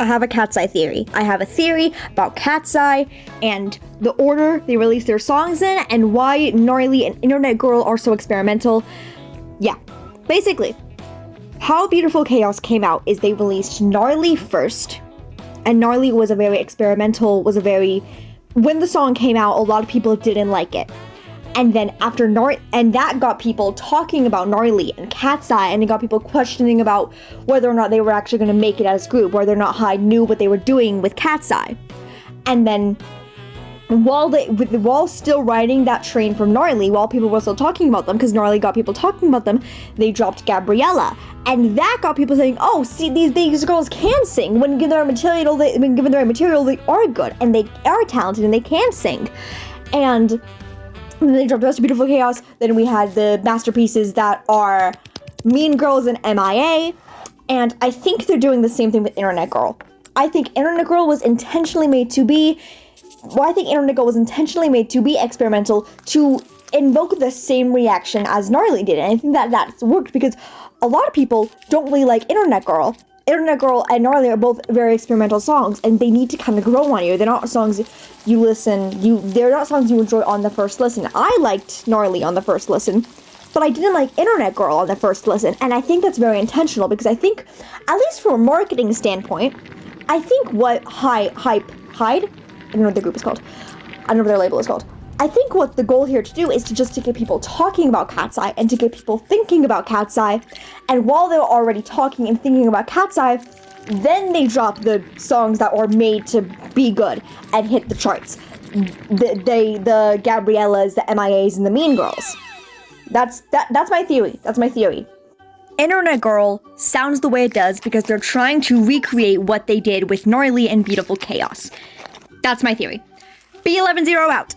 I have a Cat's Eye theory. I have a theory about Cat's Eye and the order they release their songs in and why Gnarly and Internet Girl are so experimental. Yeah, basically, how Beautiful Chaos came out is they released Gnarly first, and Gnarly was a very experimental, when the song came out, a lot of people didn't like it. And then after and that got people talking about Gnarly and Cat's Eye, and it got people questioning about whether or not they were actually going to make it as a group, whether or not Hyde knew what they were doing with Cat's Eye. And then while still riding that train from Gnarly, while people were still talking about them, because Gnarly got people talking about them, they dropped Gabriella, and that got people saying, "Oh, see, these girls can sing. When given their material, they are good, and they are talented, and they can sing." And then they dropped the rest of Beautiful Chaos. Then we had the masterpieces that are Mean Girls and MIA, and I think they're doing the same thing with Internet Girl. I think Internet Girl was intentionally made to be experimental to invoke the same reaction as Gnarly did, and I think that that's worked because a lot of people don't really like Internet Girl. Internet Girl and Gnarly are both very experimental songs, and they need to kind of grow on you. They're not songs they're not songs you enjoy on the first listen. I liked Gnarly on the first listen, but I didn't like Internet Girl on the first listen, and I think that's very intentional because I think, at least from a marketing standpoint, I think what Hyde, I don't know what the group is called. I don't know what their label is called. I think what the goal here to do is to get people talking about Cat's Eye and to get people thinking about Cat's Eye. And while they're already talking and thinking about Cat's Eye, then they drop the songs that are made to be good and hit the charts. The Gabriellas, the MIAs, and the Mean Girls. That's my theory. That's my theory. Internet Girl sounds the way it does because they're trying to recreate what they did with Gnarly and Beautiful Chaos. That's my theory. B110 out.